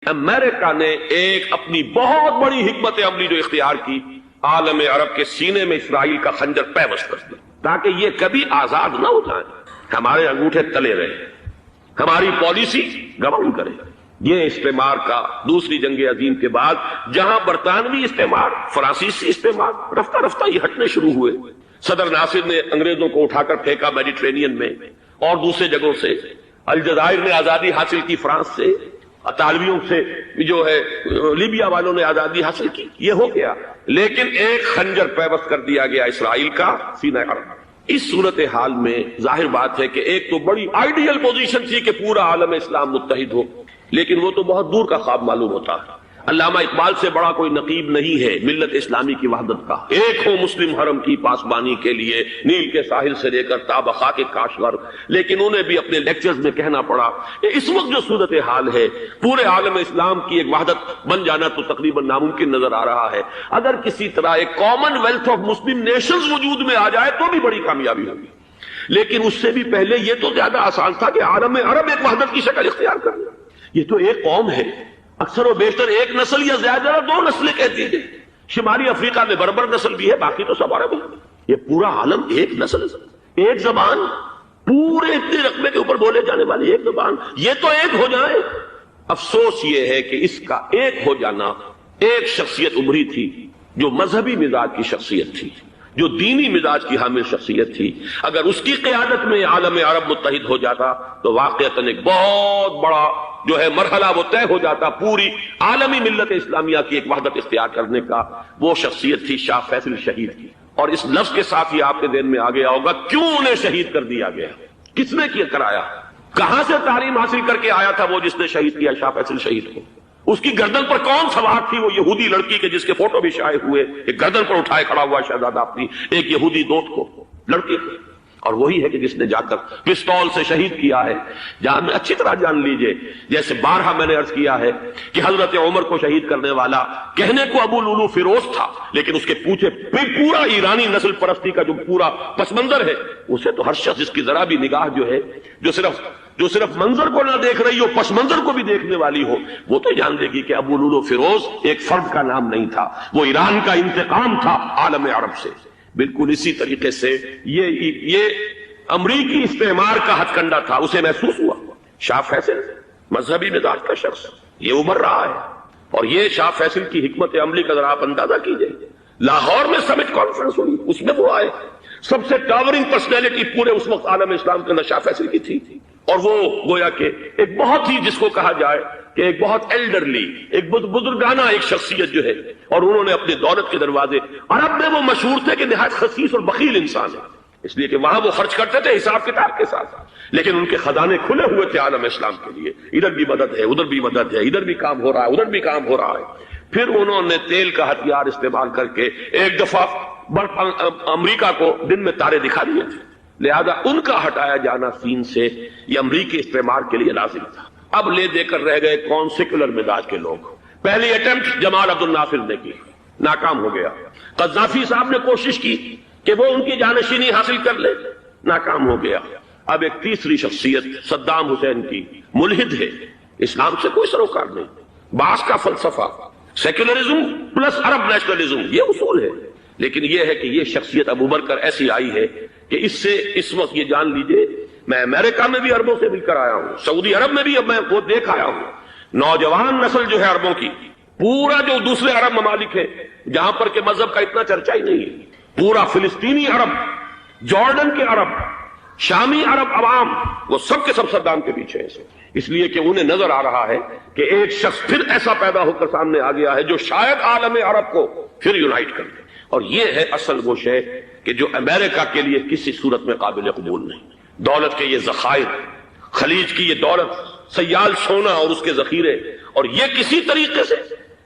امریکہ نے ایک اپنی بہت بڑی حکمت عملی جو اختیار کی، عالم عرب کے سینے میں اسرائیل کا خنجر پیوست کر دیا تاکہ یہ کبھی آزاد نہ ہو جائیں، ہمارے انگوٹھے تلے رہے، ہماری پالیسی گورن کرے۔ یہ استعمار کا دوسری جنگ عظیم کے بعد جہاں برطانوی استعمار، فرانسیسی استعمار رفتہ رفتہ یہ ہٹنے شروع ہوئے، صدر ناصر نے انگریزوں کو اٹھا کر پھینکا میڈیٹرینین میں اور دوسرے جگہوں سے، الجزائر نے آزادی حاصل کی فرانس سے، اطالویوں سے جو ہے لیبیا والوں نے آزادی حاصل کی، یہ ہو گیا، لیکن ایک خنجر پیوست کر دیا گیا اسرائیل کا سینہ عرب۔ اس صورتحال میں ظاہر بات ہے کہ ایک تو بڑی آئیڈیل پوزیشن تھی کہ پورا عالم اسلام متحد ہو، لیکن وہ تو بہت دور کا خواب معلوم ہوتا ہے۔ علامہ اقبال سے بڑا کوئی نقیب نہیں ہے ملت اسلامی کی وحدت کا، ایک ہو مسلم حرم کی پاسبانی کے لیے نیل کے ساحل سے لے کر تابخا کے کاشغر، لیکن انہیں بھی اپنے لیکچرز میں کہنا پڑا کہ اس وقت جو صورتحال ہے پورے عالم اسلام کی ایک وحدت بن جانا تو تقریباً ناممکن نظر آ رہا ہے۔ اگر کسی طرح ایک common wealth of Muslim nations وجود میں آ جائے تو بھی بڑی کامیابی ہوگی، لیکن اس سے بھی پہلے یہ تو زیادہ آسان تھا کہ عالم عرب ایک وحدت کی شکل اختیار کر لے۔ یہ تو ایک قوم ہے، اکثر و بیشتر ایک نسل یا زیادہ دو نسلیں کہتی ہیں، شمالی افریقہ میں بربر نسل بھی ہے، باقی تو سب عرب ہیں۔ یہ پورا عالم ایک نسل، ایک زبان، پورے اتنے رقبے کے اوپر بولے جانے والی ایک زبان، یہ تو ایک ہو جائے۔ افسوس یہ ہے کہ اس کا ایک ہو جانا، ایک شخصیت ابھری تھی جو مذہبی مزاج کی شخصیت تھی، جو دینی مزاج کی حامل شخصیت تھی، اگر اس کی قیادت میں عالم عرب متحد ہو جاتا تو واقعتاً ایک بہت بڑا جو ہے مرحلہ وہ طے ہو جاتا پوری عالمی ملت اسلامیہ کی ایک وحدت اختیار کرنے کا۔ وہ شخصیت تھی شاہ فیصل شہید کی، اور اس لفظ کے ساتھ ہی آپ کے ذہن میں آ گیا ہوگا کیوں انہیں شہید کر دیا گیا، کس نے کیا کرایا، کہاں سے تعلیم حاصل کر کے آیا تھا وہ جس نے شہید کیا شاہ فیصل شہید کو، اس کی گردن پر کون سوار تھی، وہ یہودی لڑکی کے جس کے فوٹو بھی شائع ہوئے، ایک گردن پر اٹھائے کھڑا ہوا شہزادہ اپنی ایک یہودی دوست کو، لڑکی کو، اور وہی ہے کہ جس نے جا کر پستول سے شہید کیا ہے۔ جہاں میں اچھی طرح جان لیجئے، جیسے بارہا میں نے عرض کیا ہے کہ حضرت عمر کو شہید کرنے والا کہنے کو ابو لولو فیروز تھا، لیکن اس کے پیچھے پورا ایرانی نسل پرستی کا جو پورا پس منظر ہے، اسے تو ہر شخص جس کی ذرا بھی نگاہ جو ہے جو صرف منظر کو نہ دیکھ رہی ہو، پس منظر کو بھی دیکھنے والی ہو، وہ تو جان لے گی کہ ابو لولو فیروز ایک فرد کا نام نہیں تھا، وہ ایران کا انتقام تھا عالم عرب سے۔ بالکل اسی طریقے سے یہ امریکی استعمار کا ہتھ کنڈا تھا، اسے محسوس ہوا۔ شاہ فیصل مذہبی مزاج کا شخص یہ ابھر رہا ہے، اور یہ شاہ فیصل کی حکمت عملی کا ذرا آپ اندازہ کیجئے۔ لاہور میں سمٹ کانفرنس ہوئی، اس میں وہ آئے، سب سے ٹاورنگ پرسنالٹی پورے اس وقت عالم اسلام کے اندر شاہ فیصل کی تھی، اور وہ گویا کہ ایک بہت ہی جس کو کہا جائے کہ ایک بہت ایلڈرلی، ایک بزرگانہ ایک شخصیت جو ہے، اور انہوں نے اپنے دولت کے دروازے، عرب میں وہ مشہور تھے کہ نہایت خسیس اور بخیل انسان ہے، اس لیے کہ وہاں وہ خرچ کرتے تھے حساب کتاب کے ساتھ، لیکن ان کے خزانے کھلے ہوئے تھے عالم اسلام کے لیے، ادھر بھی مدد ہے، ادھر بھی مدد ہے، ادھر بھی کام ہو رہا ہے، ادھر بھی کام ہو رہا ہے۔ پھر انہوں نے تیل کا ہتھیار استعمال کر کے ایک دفعہ امریکہ کو دن میں تارے دکھا دیے تھے، لہذا ان کا ہٹایا جانا سین سے یہ امریکی استعمار کے لیے لازم تھا۔ اب لے دے کر رہ گئے کون؟ سیکولر مزاج کے لوگ۔ پہلی اٹیمپٹ جمال عبد الناصر نے کی، ناکام ہو گیا۔ قذافی صاحب نے کوشش کی کہ وہ ان کی جانشینی حاصل کر لے، ناکام ہو گیا۔ اب ایک تیسری شخصیت صدام حسین کی، ملحد ہے، اسلام سے کوئی سروکار نہیں، باس کا فلسفہ، سیکولرزم پلس عرب نیشنلزم، یہ اصول ہے، لیکن یہ ہے کہ یہ شخصیت ابو ابھر کر ایسی آئی ہے کہ اس سے اس وقت یہ جان لیجئے، میں امریکہ میں بھی عربوں سے مل کر آیا ہوں، سعودی عرب میں بھی اب میں وہ دیکھ آیا ہوں، نوجوان نسل جو ہے عربوں کی، پورا جو دوسرے عرب ممالک ہیں جہاں پر کہ مذہب کا اتنا چرچا ہی نہیں ہے، پورا فلسطینی عرب، جارڈن کے عرب، شامی عرب عوام، وہ سب کے سب صدام کے پیچھے ہیں، اس لیے کہ انہیں نظر آ رہا ہے کہ ایک شخص پھر ایسا پیدا ہو کر سامنے آ گیا ہے جو شاید عالم عرب کو پھر یونائٹ کر دے، اور یہ ہے اصل وہ شے کہ جو امریکہ کے لیے کسی صورت میں قابل قبول نہیں۔ دولت کے یہ ذخائر، خلیج کی یہ دولت، سیال سونا اور اس کے ذخیرے، اور یہ کسی طریقے سے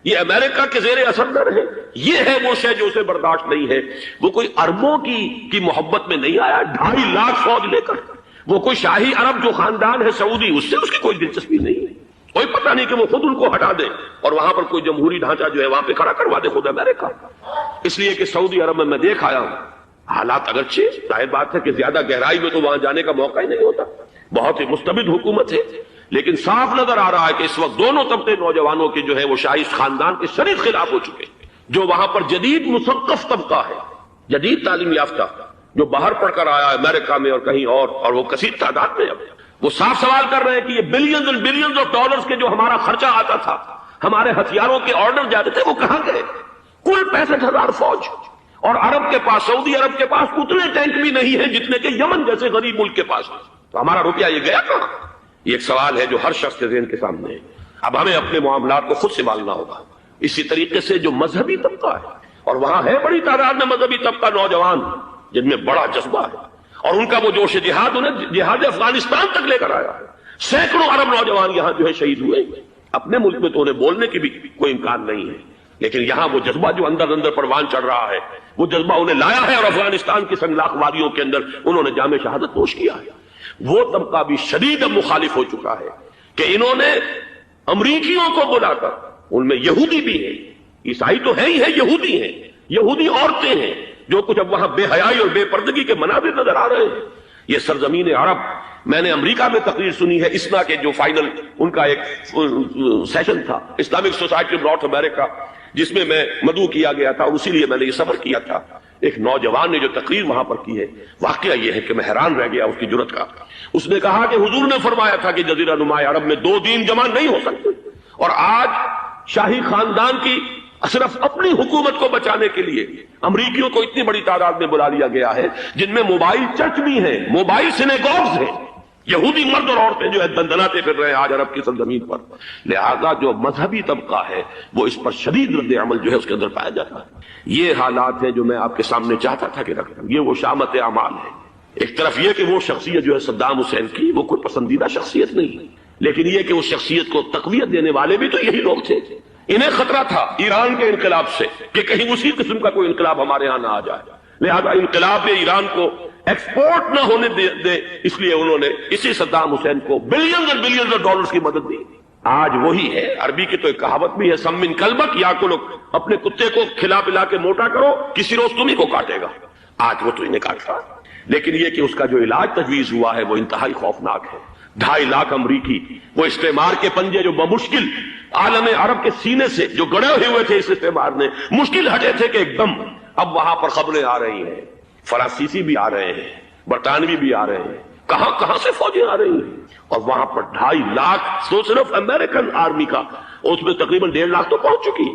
یہ امریکہ کے زیر اثر نہ رہے، یہ ہے وہ شے جو اسے برداشت نہیں ہے۔ وہ کوئی عربوں کی محبت میں نہیں آیا 2.5 لاکھ فوج لے کر، وہ کوئی شاہی عرب جو خاندان ہے سعودی، اس سے اس کی کوئی دلچسپی نہیں ہے، کوئی پتہ نہیں کہ وہ خود ان کو ہٹا دے اور وہاں پر کوئی جمہوری ڈھانچہ جو ہے وہاں پہ کھڑا کروا دے خود امریکہ۔ اس لیے کہ سعودی عرب میں دیکھ آیا ہوں، حالات اگرچہ ظاہر بات ہے کہ زیادہ گہرائی میں تو وہاں جانے کا موقع ہی نہیں ہوتا، بہت ہی مستبد حکومت ہے، لیکن صاف نظر آ رہا ہے کہ اس وقت دونوں طبقے نوجوانوں کے جو ہے وہ شاہی خاندان کے شدید خلاف ہو چکے ہیں. جو وہاں پر جدید مثقف طبقہ ہے، جدید تعلیم یافتہ، جو باہر پڑھ کر آیا ہے امریکہ میں اور کہیں اور وہ کثیر تعداد میں، وہ صاف سوال کر رہے ہیں کہ یہ بلینز اور بلینز آف ڈالرز کے جو ہمارا خرچہ آتا تھا، ہمارے ہتھیاروں کے آرڈر جاتے تھے، وہ کہاں گئے؟ کل 65,000 فوج، اور عرب کے پاس، سعودی عرب کے پاس اتنے ٹینک بھی نہیں ہیں جتنے کہ یمن جیسے غریب ملک کے پاس. تو ہمارا روپیہ یہ گیا کہاں؟ یہ ایک سوال ہے جو ہر شخص کے ذہن کے سامنے ہے. اب ہمیں اپنے معاملات کو خود سنبھالنا ہوگا. اسی طریقے سے جو مذہبی طبقہ ہے، اور وہاں ہے بڑی تعداد میں مذہبی طبقہ نوجوان جن میں بڑا جذبہ ہے، اور ان کا وہ جوش جہاد انہیں جہاد افغانستان تک لے کر آیا ہے. سینکڑوں عرب نوجوان یہاں جو ہے شہید ہوئے. اپنے ملک میں تو انہیں بولنے کی بھی کوئی امکان نہیں ہے، لیکن یہاں وہ جذبہ جو اندر اندر پروان چڑھ رہا ہے، وہ جذبہ انہیں لایا ہے، اور افغانستان کی سنگلاخ وادیوں کے اندر انہوں نے جام شہادت نوش کیا ہے. وہ طبقہ بھی شدید اب مخالف ہو چکا ہے کہ انہوں نے امریکیوں کو بلا کر، ان میں یہودی بھی ہیں، عیسائی تو ہے ہی ہے، یہودی ہیں، یہودی عورتیں ہیں، جو کچھ اب وہاں بے حیائی اور بے پردگی کے مناظر نظر آ رہے ہیں. یہ سرزمین عرب، میں نے امریکہ میں تقریر سنی ہے، اسنا کے جو فائنل ان کا ایک سیشن تھا، اسلامک سوسائٹی آف نارتھ امریکہ، جس میں میں مدعو کیا گیا تھا، اور اسی لیے میں نے یہ سفر کیا تھا. ایک نوجوان نے جو تقریر وہاں پر کی ہے، واقعہ یہ ہے کہ میں حیران رہ گیا اس کی جرأت کا. اس نے کہا کہ حضور نے فرمایا تھا کہ جزیرہ نما عرب میں 2 دین جمع نہیں ہو سکتے، اور آج شاہی خاندان کی صرف اپنی حکومت کو بچانے کے لیے امریکیوں کو اتنی بڑی تعداد میں بلا لیا گیا ہے، جن میں موبائل چرچ بھی ہیں، موبائل سینیگوگز ہیں. یہودی مرد اور عورتیں جو ہے دندناتے پھر رہے ہیں آج عرب کی سرزمین پر. لہذا جو مذہبی طبقہ ہے وہ اس پر شدید رد عمل جو ہے اس کے اندر پایا جاتا ہے. یہ حالات ہیں جو میں آپ کے سامنے چاہتا تھا کہ رکھوں. یہ وہ شامت اعمال ہے. ایک طرف یہ کہ وہ شخصیت جو ہے صدام حسین کی، وہ کوئی پسندیدہ شخصیت نہیں، لیکن یہ کہ اس شخصیت کو تقویت دینے والے بھی تو یہی لوگ تھے. انہیں خطرہ تھا ایران کے انقلاب سے کہ کہیں اسی قسم کا کوئی انقلاب ہمارے ہاں نہ آ جائے. لہذا انقلاب ایران کو ایکسپورٹ نہ ہونے دے، اس لیے انہوں نے اسی صدام حسین کو بلینز اور بلینز آف ڈالرز کی مدد دی. آج وہی ہے. عربی کی تو ایک کہاوت بھی ہے، سمن کلبک، یا کو اپنے کتے کو کھلا پلا کے موٹا کرو، کسی روز تمہیں کو کاٹے گا. آج وہ تو انہیں کاٹتا، لیکن یہ کہ اس کا جو علاج تجویز ہوا ہے وہ انتہائی خوفناک ہے. 2.5 لاکھ امریکی وہ استعمار کے پنجے جو بمشکل عالم عرب کے سینے سے جو گڑے ہوئے تھے اس استعمار نے، مشکل ہٹے تھے کہ ایک دم اب وہاں پر خبریں آ رہی ہیں، فرانسیسی بھی آ رہے ہیں، برطانوی بھی آ رہے ہیں، کہاں کہاں سے فوجیں آ رہی ہیں. اور وہاں پر 2.5 لاکھ تو صرف امریکن آرمی کا، اس میں تقریباً 1.5 لاکھ تو پہنچ چکی.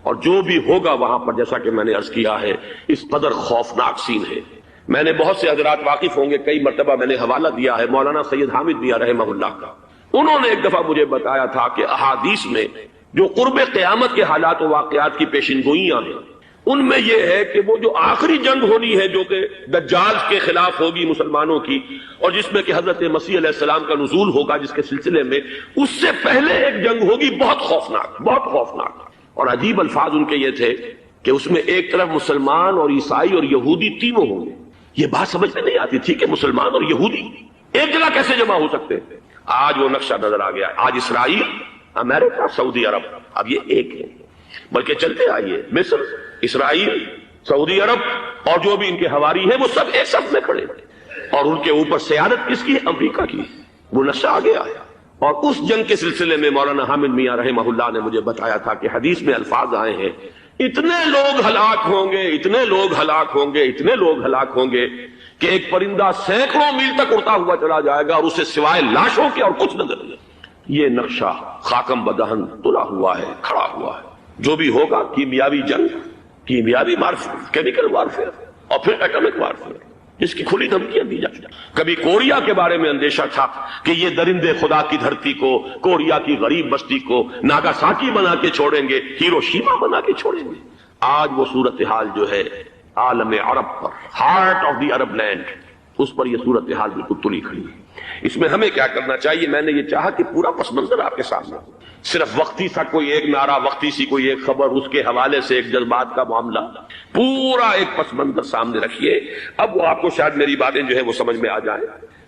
اور جو بھی ہوگا وہاں پر، جیسا کہ میں نے عرض کیا ہے، اس قدر خوفناک سین ہے. میں نے بہت سے حضرات واقف ہوں گے، کئی مرتبہ میں نے حوالہ دیا ہے مولانا سید حامد میاں رحمہ اللہ کا. انہوں نے ایک دفعہ مجھے بتایا تھا کہ احادیث میں جو قرب قیامت کے حالات و واقعات کی پیشن گوئیاں ہیں، ان میں یہ ہے کہ وہ جو آخری جنگ ہونی ہے جو کہ دجال کے خلاف ہوگی مسلمانوں کی، اور جس میں کہ حضرت مسیح علیہ السلام کا نزول ہوگا، جس کے سلسلے میں اس سے پہلے ایک جنگ ہوگی بہت خوفناک، بہت خوفناک. اور عجیب الفاظ ان کے یہ تھے کہ اس میں ایک طرف مسلمان اور عیسائی اور یہودی تینوں ہوں گے. یہ بات سمجھ میں نہیں آتی تھی کہ مسلمان اور یہودی ایک جگہ کیسے جمع ہو سکتے ہیں. آج وہ نقشہ نظر آ گیا. آج اسرائیل، امریکہ، سعودی عرب اب یہ ایک ہے. بلکہ چلتے آئیے، مصر، اسرائیل، سعودی عرب اور جو بھی ان کے حواری ہیں وہ سب ایک صف میں کھڑے ہیں. اور ان کے اوپر سیادت کس کی ہے؟ امریکہ کی. وہ نقشہ آ گیا. اور اس جنگ کے سلسلے میں مولانا حامد میاں رحمہ اللہ نے مجھے بتایا تھا کہ حدیث میں الفاظ آئے ہیں، اتنے لوگ ہلاک ہوں گے، اتنے لوگ ہلاک ہوں گے، اتنے لوگ ہلاک ہوں گے کہ ایک پرندہ سینکڑوں میل تک اڑتا ہوا چلا جائے گا اور اسے سوائے لاشوں کے اور کچھ نظر نہیں. یہ نقشہ خاکم بدہن تلا ہوا ہے، کھڑا ہوا ہے. جو بھی ہوگا کیمیاوی جنگ، کیمیاوی وارفیئر، کیمیکل وارفیئر، اور پھر ایٹمک وارفیئر، جس کی کھلی دھمکیاں دی جاتی ہیں. کبھی کوریا کے بارے میں اندیشہ تھا کہ یہ درندے خدا کی دھرتی کو، کوریا کی غریب بستی کو ناگاساکی بنا کے چھوڑیں گے، ہیروشیما بنا کے چھوڑیں گے. آج وہ صورتحال جو ہے عالم عرب پر، heart of the Arab land, اس پر یہ صورتحال بالکل تلی کھڑی ہے. اس میں ہمیں کیا کرنا چاہیے؟ میں نے یہ چاہا کہ پورا پس منظر آپ کے سامنے ہو. صرف وقتی سا کوئی ایک نعرہ، وقتی سی کوئی ایک خبر، اس کے حوالے سے ایک جذبات کا معاملہ، پورا ایک پس منظر سامنے رکھیے. اب وہ آپ کو شاید میری باتیں جو ہے وہ سمجھ میں آ جائیں.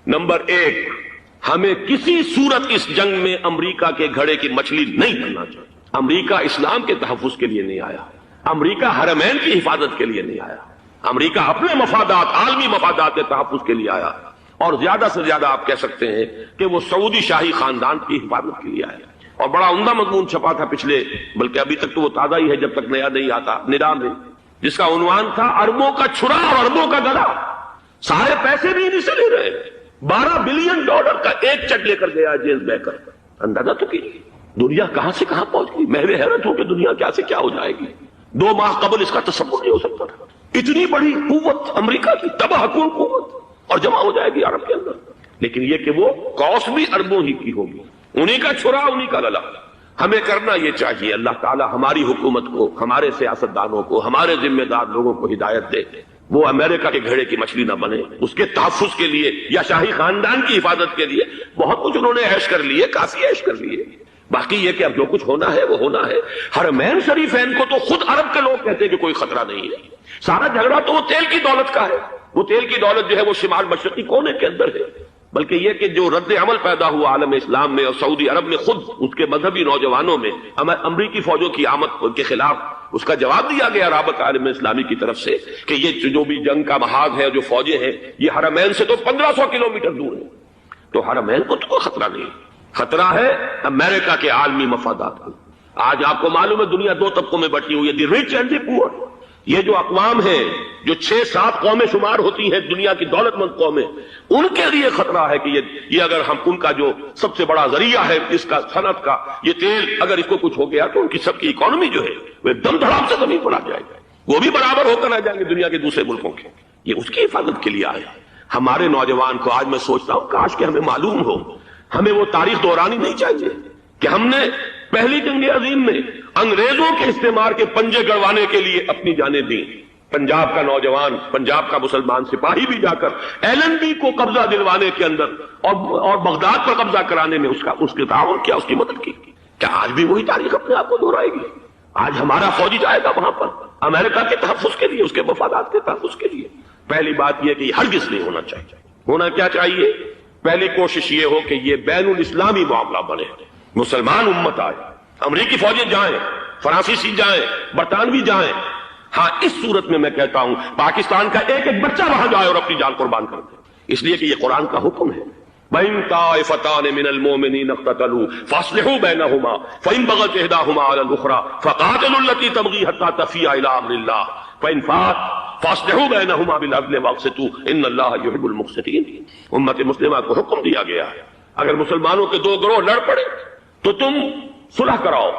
نمبر 1، ہمیں کسی صورت اس جنگ میں امریکہ کے گھڑے کی مچھلی نہیں بننا چاہیے. امریکہ اسلام کے تحفظ کے لیے نہیں آیا، امریکہ حرمین کی حفاظت کے لیے نہیں آیا، امریکہ اپنے مفادات، عالمی مفادات کے تحفظ کے لیے آیا. اور زیادہ سے زیادہ آپ کہہ سکتے ہیں کہ وہ سعودی شاہی خاندان کی حفاظت کے لیے آیا اور بڑا عمدہ مضمون چھپا تھا پچھلے، بلکہ ابھی تک تو وہ تازہ ہی ہے جب تک نیا نہیں آتا، ندا میں، جس کا عنوان تھا اربوں کا چھرا اور اربوں کا گلا۔ سارے پیسے بھی انہیں سے لے رہے ہیں، $12 بلین کا ایک چیک لے کر گیا جیمز بیکر۔ اندازہ تو کیجیے دنیا کہاں سے کہاں پہنچ گئی۔ میں حیرت ہوں کہ دنیا کیا سے کیا ہو جائے گی۔ 2 ماہ قبل اس کا تصور نہیں ہو سکتا تھا۔ اتنی بڑی قوت امریکہ کی، تباہ کن قوت، اور جمع ہو جائے گی عرب کے اندر۔ لیکن یہ کہ وہ کاسٹ بھی اربوں ہی کی ہوگی، انہی کا چھرا انہی کا گلا۔ ہمیں کرنا یہ چاہیے اللہ تعالی ہماری حکومت کو، ہمارے سیاستدانوں کو، ہمارے ذمہ دار لوگوں کو ہدایت دے، وہ امریکہ کے گھڑے کی مچھلی نہ بنے۔ اس کے تحفظ کے لیے یا شاہی خاندان کی حفاظت کے لیے بہت کچھ انہوں نے عیش کر لیے، کافی عیش کر لیے۔ باقی یہ کہ اب جو کچھ ہونا ہے وہ ہونا ہے۔ حرمین شریفین کو تو خود عرب کے لوگ کہتے ہیں کہ کوئی خطرہ نہیں ہے۔ سارا جھگڑا تو وہ تیل کی دولت کا ہے۔ وہ تیل کی دولت جو ہے وہ شمال مشرقی کونے کے اندر ہے، بلکہ یہ کہ جو رد عمل پیدا ہوا عالم اسلام میں اور سعودی عرب میں خود اس کے مذہبی نوجوانوں میں امریکی فوجوں کی آمد کے خلاف اس کا جواب دیا گیا رابطہ عالم اسلامی کی طرف سے کہ یہ جو بھی جنگ کا محاذ ہے، جو فوجیں ہیں، یہ حرمین سے تو 1500 کلومیٹر دور ہے، تو حرمین کو تو کوئی خطرہ نہیں۔ خطرہ ہے امریکہ کے عالمی مفادات کو۔ آج آپ کو معلوم ہے دنیا 2 طبقوں میں بٹی ہوئی ہے، دی رچ اینڈ دی پور۔ یہ جو اقوام ہیں، جو 6-7 قومیں شمار ہوتی ہیں دنیا کی دولت مند قومیں، ان کے لیے خطرہ ہے کہ یہ اگر ہم ان کا جو سب سے بڑا ذریعہ ہے اس کا صنعت کا، یہ تیل، اگر اس کو کچھ ہو گیا تو ان کی سب کی اکانومی جو ہے وہ دم دھڑام سے زمین پر آ جائے گا، وہ بھی برابر ہو کر آ جائیں گے دنیا کے دوسرے ملکوں کے۔ یہ اس کی حفاظت کے لیے آیا۔ ہمارے نوجوان کو آج میں سوچتا ہوں کاش کہ ہمیں معلوم ہو، ہمیں وہ تاریخ دہرانی نہیں چاہیے کہ ہم نے پہلی جنگ عظیم میں انگریزوں کے استعمار کے پنجے گڑوانے کے لیے اپنی جانیں دیں۔ پنجاب کا نوجوان، پنجاب کا مسلمان سپاہی بھی جا کر ایلن بی کو قبضہ دلوانے کے اندر اور بغداد پر قبضہ کرانے میں اس کے تعاون کیا، اس کی مدد کی۔ کیا آج بھی وہی تاریخ اپنے آپ کو دہرائے گی؟ آج ہمارا فوجی جائے گا وہاں پر امریکہ کے تحفظ کے لیے، اس کے مفادات کے تحفظ کے لیے۔ پہلی بات یہ کہ یہ ہرگز نہیں ہونا چاہیے۔ ہونا کیا چاہیے؟ پہلی کوشش یہ ہو کہ یہ بین الاسلامی معاملہ بنے، مسلمان امت آئے، امریکی فوجیں جائیں، فرانسیسی جائیں، برطانوی جائیں۔ ہاں اس صورت میں میں کہتا ہوں پاکستان کا ایک ایک بچہ وہاں جائے اور اپنی جان قربان کر دے، اس لیے کہ یہ قرآن کا حکم ہے۔ وَإِن طَائِفَتَانِ مِنَ الْمُؤْمِنِينَ اقْتَتَلُوا فَأَصْلِحُوا بَيْنَهُمَا فَإِن بَغَتْ إِحْدَاهُمَا عَلَى الْأُخْرَى فَقَاتِلُوا الَّتِي تَبْغِي حَتَّى تَفِيءَ إِلَى أَمْرِ اللَّهِ فَإِن فَاءَتْ فَأَصْلِحُوا بَيْنَهُمَا بِالْعَدْلِ وَأَقْسِطُوا إِنَّ اللَّهَ يُحِبُّ الْمُقْسِطِينَ۔ امت مسلمہ کو حکم دیا گیا ہے اگر مسلمانوں کے 2 گروہ لڑ پڑے تو تم صلح کراؤ،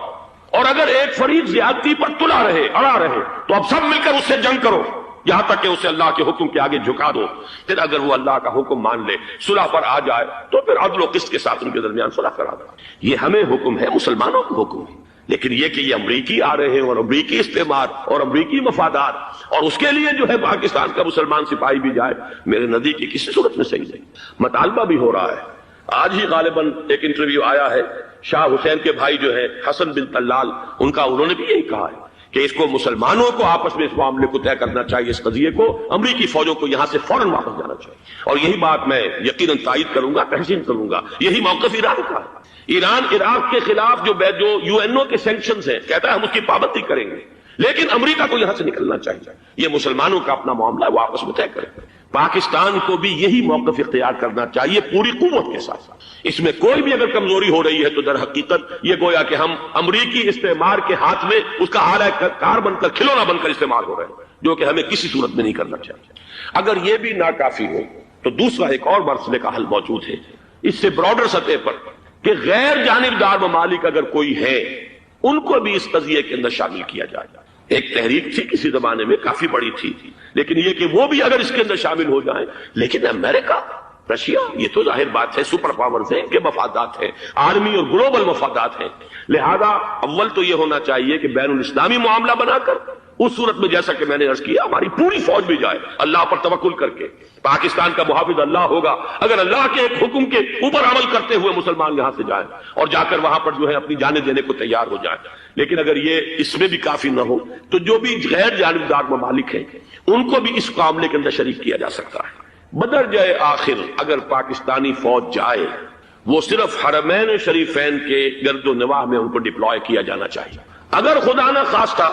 اور اگر ایک فریق زیادتی پر تلا رہے، اڑا رہے، تو اب سب مل کر اس سے جنگ کرو یہاں تک کہ اسے اللہ کے حکم کے آگے جھکا دو۔ پھر اگر وہ اللہ کا حکم مان لے، صلح پر آ جائے، تو پھر عدل و قسط کے ساتھ ان کے درمیان صلح کرا دو۔ یہ ہمیں حکم ہے، مسلمانوں کو حکم ہے۔ لیکن یہ کہ یہ امریکی آ رہے ہیں اور امریکی استعمار اور امریکی مفادات، اور اس کے لیے جو ہے پاکستان کا مسلمان سپاہی بھی جائے، میرے نزدیک کی کسی صورت میں صحیح نہیں۔ مطالبہ بھی ہو رہا ہے، آج ہی غالباً ایک انٹرویو آیا ہے، شاہ حسین کے بھائی جو ہیں حسن بن طلال، انہوں نے بھی یہی کہا ہے کہ اس کو مسلمانوں کو آپس میں اس معاملے کو طے کرنا چاہیے، اس قضیے کو، امریکی فوجوں کو یہاں سے فوراً واپس جانا چاہیے۔ اور یہی بات میں یقیناً تائید کروں گا، تحسین کروں گا، یہی موقف ایران کا ہے۔ ایران عراق کے خلاف جو UN کے سینکشنز ہیں، کہتا ہے ہم اس کی پابندی کریں گے، لیکن امریکہ کو یہاں سے نکلنا چاہیے۔ یہ مسلمانوں کا اپنا معاملہ ہے، وہ آپس میں طے کریں۔ پاکستان کو بھی یہی موقف اختیار کرنا چاہیے پوری قوت کے ساتھ ساتھ۔ اس میں کوئی بھی اگر کمزوری ہو رہی ہے تو در حقیقت یہ گویا کہ ہم امریکی استعمار کے ہاتھ میں اس کا آلہ کار بن کر، کھلونا بن کر استعمال ہو رہے ہیں، جو کہ ہمیں کسی صورت میں نہیں کرنا چاہیے۔ اگر یہ بھی ناکافی ہو تو دوسرا ایک اور مسئلے کا حل موجود ہے اس سے براڈر سطح پر، کہ غیر جانبدار ممالک اگر کوئی ہے ان کو بھی اس قضیے کے اندر شامل کیا جائے۔ ایک تحریک تھی کسی زمانے میں، کافی بڑی تھی، لیکن یہ کہ وہ بھی اگر اس کے اندر شامل ہو جائیں۔ لیکن امریکہ، رشیا، یہ تو ظاہر بات ہے سپر پاورز ہیں، ان کے مفادات ہیں، عالمی اور گلوبل مفادات ہیں، لہذا اول تو یہ ہونا چاہیے کہ بین الاسلامی معاملہ بنا کر، اس صورت میں جیسا کہ میں نے عرض کیا ہماری پوری فوج بھی جائے اللہ پر توکل کر کے۔ پاکستان کا محافظ اللہ ہوگا، اگر اللہ کے ایک حکم کے اوپر عمل کرتے ہوئے مسلمان یہاں سے جائیں اور جا کر وہاں پر جو ہے اپنی جانیں دینے کو تیار ہو جائیں۔ لیکن اگر یہ اس میں بھی کافی نہ ہو تو جو بھی غیر جانبدار ممالک ہیں ان کو بھی اس معاملے کے اندر شریک کیا جا سکتا ہے۔ بدرجہ آخر اگر پاکستانی فوج جائے، وہ صرف حرمین شریفین کے گرد و نواح میں ان کو ڈپلوائے کیا جانا چاہیے۔ اگر خدا نہ خواستہ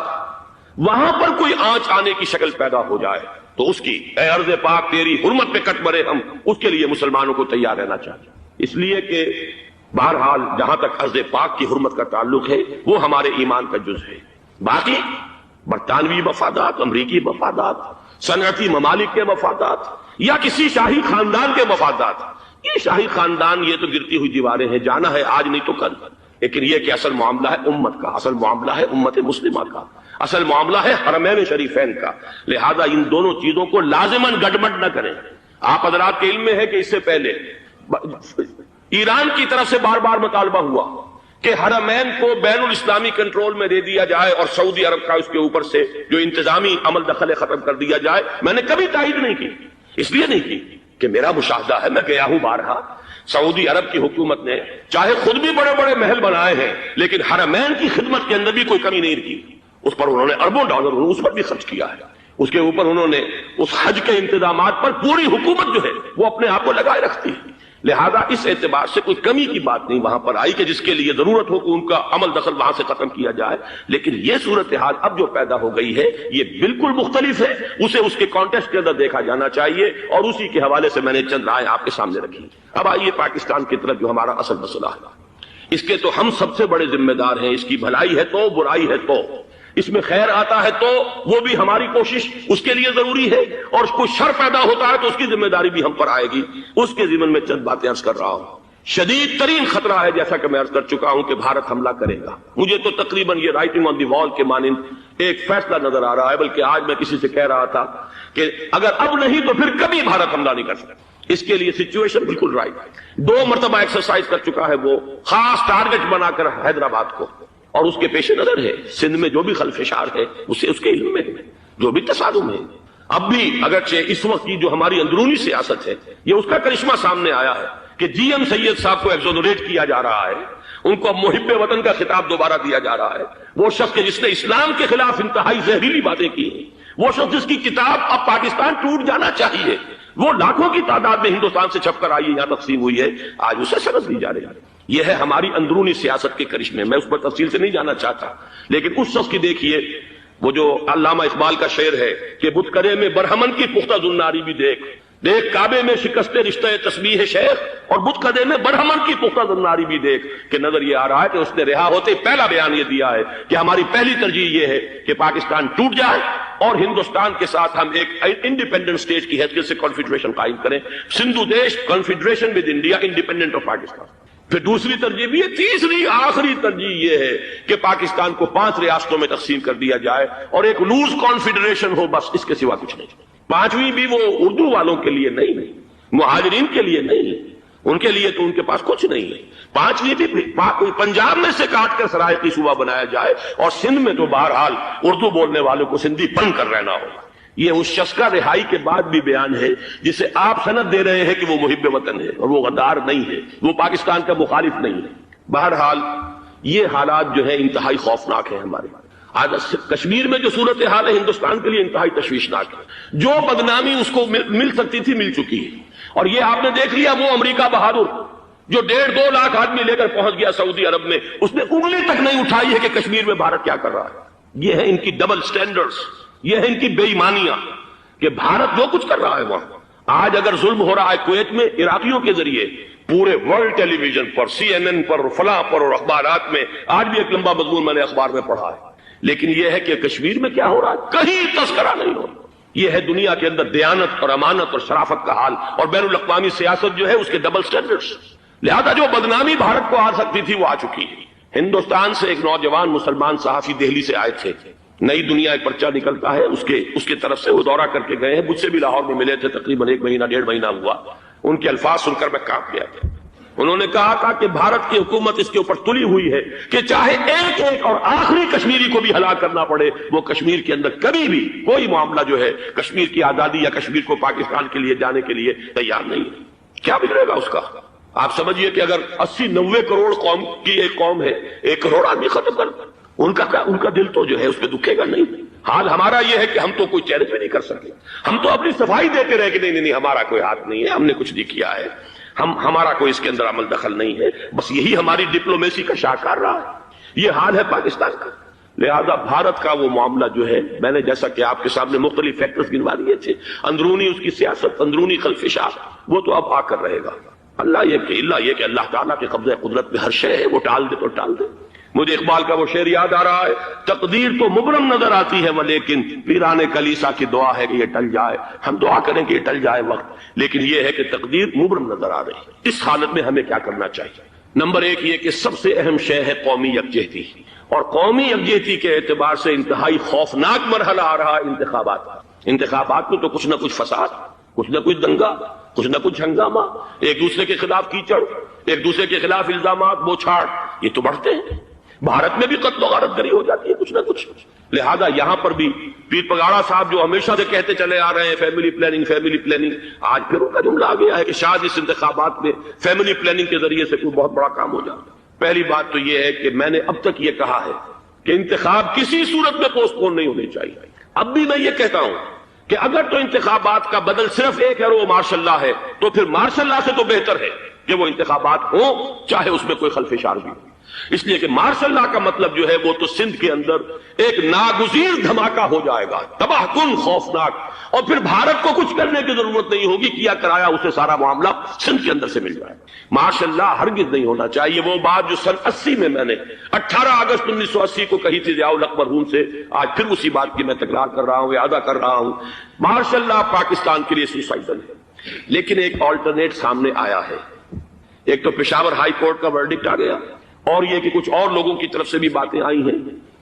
وہاں پر کوئی آنچ آنے کی شکل پیدا ہو جائے تو اس کی اے ارض پاک تیری حرمت پہ کٹ مرے ہم، اس کے لیے مسلمانوں کو تیار رہنا چاہیے، اس لیے کہ بہرحال جہاں تک ارض پاک کی حرمت کا تعلق ہے وہ ہمارے ایمان کا جز ہے۔ باقی برطانوی مفادات، امریکی مفادات، صنعتی ممالک کے مفادات یا کسی شاہی خاندان کے مفادات، یہ شاہی خاندان یہ تو گرتی ہوئی دیواریں ہیں، جانا ہے آج نہیں تو کل، لیکن یہ کہ اصل معاملہ ہے امت کا، اصل معاملہ ہے امت مسلمہ کا، اصل معاملہ ہے حرمین شریفین کا، لہذا ان دونوں چیزوں کو لازماً گڈمڈ نہ کریں۔ آپ حضرات کے علم میں ہے کہ اس سے پہلے ایران کی طرف سے بار بار مطالبہ ہوا کہ حرمین کو بین الاسلامی کنٹرول میں دے دیا جائے اور سعودی عرب کا اس کے اوپر سے جو انتظامی عمل دخل ختم کر دیا جائے۔ میں نے کبھی تائید نہیں کی، اس لیے نہیں کی کہ میرا مشاہدہ ہے، میں گیا ہوں بارہا، سعودی عرب کی حکومت نے چاہے خود بھی بڑے بڑے محل بنائے ہیں لیکن حرمین کی خدمت کے اندر بھی کوئی کمی نہیں کی، اس پر انہوں نے اربوں ڈالر اس پر بھی خرچ کیا ہے، اس کے اوپر انہوں نے اس حج کے انتظامات پر پوری حکومت جو ہے وہ اپنے آپ کو لگائے رکھتی ہے، لہذا اس اعتبار سے کوئی کمی کی بات نہیں وہاں پر آئی کہ جس کے لیے ضرورت ہو کہ ان کا عمل دخل وہاں سے ختم کیا جائے، لیکن یہ صورتحال اب جو پیدا ہو گئی ہے یہ بالکل مختلف ہے، اسے اس کے کانٹیکسٹ کے اندر دیکھا جانا چاہیے، اور اسی کے حوالے سے میں نے چند رائے آپ کے سامنے رکھی۔ اب آئیے پاکستان کی طرف جو ہمارا اصل مسئلہ ہے، اس کے تو ہم سب سے بڑے ذمہ دار ہیں، اس کی بھلائی ہے تو، برائی ہے تو، اس میں خیر آتا ہے تو وہ بھی ہماری کوشش اس کے لیے ضروری ہے، اور کوئی شر پیدا ہوتا ہے تو اس کی ذمہ داری بھی ہم پر آئے گی، اس کے ضمن میں چند باتیں عرض کر رہا ہوں۔ شدید ترین خطرہ ہے، جیسا کہ میں عرض کر چکا ہوں، کہ بھارت حملہ کرے گا۔ مجھے تو تقریباً یہ رائٹنگ آن دی وال کے مانند ایک فیصلہ نظر آ رہا ہے، بلکہ آج میں کسی سے کہہ رہا تھا کہ اگر اب نہیں تو پھر کبھی بھارت حملہ نہیں کر سکتا۔ اس کے لیے سچویشن بالکل رائٹ ہے، 2 مرتبہ ایکسرسائز کر چکا ہے وہ، خاص ٹارگٹ بنا کر حیدرآباد کو، اور اس کے پیش نظر ہے سندھ میں جو بھی خلفشار ہے اسے اس کے علم میں ہے، جو بھی تصادم ہے۔ اب بھی اگرچہ اس وقت کی جو ہماری اندرونی سیاست ہے یہ اس کا کرشمہ سامنے آیا ہے کہ جی ایم سید صاحب کو ایگزونریٹ کیا جا رہا ہے، ان کو محب وطن کا خطاب دوبارہ دیا جا رہا ہے، وہ شخص کہ جس نے اسلام کے خلاف انتہائی زہریلی باتیں کی ہیں، وہ شخص جس کی کتاب اب پاکستان ٹوٹ جانا چاہیے، وہ لاکھوں کی تعداد میں ہندوستان سے چھپ کر آئی ہے، یہاں تقسیم ہوئی ہے، آج اسے سبق دی جا رہی ہے۔ یہ ہے ہماری اندرونی سیاست کے کرشمے، میں اس پر تفصیل سے نہیں جانا چاہتا، لیکن اس شخص کی دیکھیے، وہ جو علامہ اقبال کا شعر ہے کہ بت کرے میں برہمن کی پختہ زناری بھی دیکھ، دیکھ کعبے میں شکست رشتہ تسبیح شیخ، اور بت کدے میں برہمن کی پختہ زناری بھی دیکھ، کہ نظر یہ آ رہا ہے کہ اس نے رہا ہوتے پہلا بیان یہ دیا ہے کہ ہماری پہلی ترجیح یہ ہے کہ پاکستان ٹوٹ جائے اور ہندوستان کے ساتھ ہم ایک انڈیپینڈنٹ اسٹیٹ کی حیثیت سے کانفیڈریشن قائم کریں، سندھو دیش confederation with India independent of Pakistan. پھر دوسری ترجیح بھی ہے، تیسری آخری ترجیح یہ ہے کہ پاکستان کو 5 ریاستوں میں تقسیم کر دیا جائے اور ایک لوز کانفیڈریشن ہو، بس اس کے سوا کچھ نہیں۔ 5ویں بھی وہ اردو والوں کے لیے نہیں، مہاجرین کے لیے نہیں، ان کے لیے تو ان کے پاس کچھ نہیں ہے۔ 5ویں بھی پنجاب میں سے کاٹ کر سرائیکی صوبہ بنایا جائے، اور سندھ میں تو بہرحال اردو بولنے والوں کو سندھی بن کر رہنا ہوگا۔ یہ اس شخص کا رہائی کے بعد بھی بیان ہے جسے آپ سند دے رہے ہیں کہ وہ محب وطن ہے، اور وہ غدار نہیں ہے، وہ پاکستان کا مخالف نہیں ہے۔ بہرحال یہ حالات جو ہیں انتہائی خوفناک ہیں ہمارے۔ آج کشمیر میں جو صورتحال ہے ہندوستان کے لیے انتہائی تشویشناک ہے، جو بدنامی اس کو مل سکتی تھی مل چکی ہے، اور یہ آپ نے دیکھ لیا وہ امریکہ بہادر جو 1.5-2 لاکھ آدمی لے کر پہنچ گیا سعودی عرب میں، اس نے انگلی تک نہیں اٹھائی ہے کہ کشمیر میں بھارت کیا کر رہا ہے۔ یہ ہے ان کی ڈبل سٹینڈرڈز، یہ ہے ان کی بے ایمانیاں کہ بھارت جو کچھ کر رہا ہے وہاں۔ آج اگر ظلم ہو رہا ہے کویت میں عراقیوں کے ذریعے، پورے ورلڈ ٹیلی ویژن پر، CNN پر، فلاں پر، اور اخبارات میں، آج بھی ایک لمبا مضمون میں نے اخبار میں پڑھا ہے، لیکن یہ ہے کہ کشمیر میں کیا ہو رہا ہے کہیں تذکرہ نہیں ہو رہا۔ یہ ہے دنیا کے اندر دیانت اور امانت اور شرافت کا حال، اور بین الاقوامی سیاست جو ہے اس کے ڈبل سٹینڈرڈز، لہذا جو بدنامی بھارت کو آ سکتی تھی وہ آ چکی ہے۔ ہندوستان سے ایک نوجوان مسلمان صحافی دہلی سے آئے تھے، نئی دنیا ایک پرچہ نکلتا ہے اس کے طرف سے وہ دورہ کر کے گئے ہیں، مجھ سے بھی لاہور میں ملے تھے، تقریباً 1 مہینہ 1.5 مہینہ ہوا۔ ان کے الفاظ سن کر میں کانپ گیا تھا۔ انہوں نے کہا تھا کہ بھارت کی حکومت اس کے اوپر تلی ہوئی ہے کہ چاہے ایک اور آخری کشمیری کو بھی ہلاک کرنا پڑے، وہ کشمیر کے اندر کبھی بھی کوئی معاملہ جو ہے کشمیر کی آزادی یا کشمیر کو پاکستان کے لیے جانے کے لیے تیار نہیں ہے۔ کیا بگڑے گا اس کا؟ آپ سمجھیے کہ اگر 80-90 کروڑ قوم کی ایک قوم ہے، 1 کروڑ آدمی ختم کر، ان کا دل تو جو ہے اس پہ دکھے گا نہیں۔ حال ہمارا یہ ہے کہ ہم تو کوئی چیلنج بھی نہیں کر سکتے، ہم تو اپنی صفائی دیتے رہے کہ نہیں ہمارا کوئی ہاتھ نہیں ہے، ہم نے کچھ نہیں کیا ہے، ہمارا کوئی اس کے اندر عمل دخل نہیں ہے، بس یہی ہماری ڈپلومیسی کا شاہکار رہا ہے۔ یہ حال ہے پاکستان کا۔ لہذا بھارت کا وہ معاملہ جو ہے، میں نے جیسا کہ آپ کے سامنے مختلف فیکٹرز گنوا دیے تھے، اندرونی اس کی سیاست، اندرونی خلفشات، وہ تو اب آ کر رہے گا۔ اللہ یہ کہ اللہ تعالیٰ کے قبضہ قدرت میں ہر شے ہے، وہ ٹال دے تو ٹال دے۔ مجھے اقبال کا وہ شعر یاد آ رہا ہے، تقدیر تو مبرم نظر آتی ہے ولیکن پیران کلیسا کی دعا ہے کہ یہ ٹل جائے۔ ہم دعا کریں کہ یہ ٹل جائے وقت، لیکن یہ ہے کہ تقدیر مبرم نظر آ رہی ہے۔ اس حالت میں ہمیں کیا کرنا چاہیے؟ نمبر ایک یہ کہ سب سے اہم شے ہے قومی یکجہتی، اور قومی یکجہتی کے اعتبار سے انتہائی خوفناک مرحلہ آ رہا ہے انتخابات کا۔ انتخابات میں تو کچھ نہ کچھ فساد، کچھ نہ کچھ دنگا، کچھ نہ کچھ ہنگامہ، ایک دوسرے کے خلاف کیچڑ، ایک دوسرے کے خلاف الزامات، بوچھاڑ، یہ تو بڑھتے ہیں۔ بھارت میں بھی قتل و غارت گری ہو جاتی ہے کچھ نہ کچھ۔ لہذا یہاں پر بھی پیر پگاڑا صاحب جو ہمیشہ سے کہتے چلے آ رہے ہیں فیملی پلاننگ فیملی پلاننگ، آج پھر ان کا جملہ آ گیا ہے کہ شاید اس انتخابات میں فیملی پلاننگ کے ذریعے سے کوئی بہت بڑا کام ہو جائے۔ پہلی بات تو یہ ہے کہ میں نے اب تک یہ کہا ہے کہ انتخاب کسی صورت میں پوسٹ پون نہیں ہونے چاہیے۔ اب بھی میں یہ کہتا ہوں کہ اگر تو انتخابات کا بدل صرف ایک ہے اور وہ مارشل لا ہے، تو پھر مارشل لا سے تو بہتر ہے کہ وہ انتخابات ہوں چاہے اس میں کوئی خلفشار بھی ہو، اس لیے کہ مارشل لا کا مطلب جو ہے وہ تو سندھ کے اندر ایک ناگزیر دھماکہ ہو جائے گا، تباہ کن، خوفناک، اور پھر بھارت کو کچھ کرنے کی ضرورت نہیں ہوگی، کیا کرایا اسے سارا معاملہ سندھ کے اندر سے مل جائے گا۔ مارشل لا ہرگز نہیں ہونا چاہیے۔ وہ بات جو سن 80 میں نے 18 اگست 1980 کو کہی تھی ضیاء الحق مرحوم سے، آج پھر اسی بات کی میں تکرار کر رہا ہوں، اعادہ کر رہا ہوں، مارشل لا پاکستان کے لیے سوسائڈل ہے۔ لیکن ایک آلٹرنیٹ سامنے آیا ہے، ایک تو پشاور ہائی کورٹ کا ورڈکٹ آ گیا، اور یہ کہ کچھ اور لوگوں کی طرف سے بھی باتیں آئی ہیں۔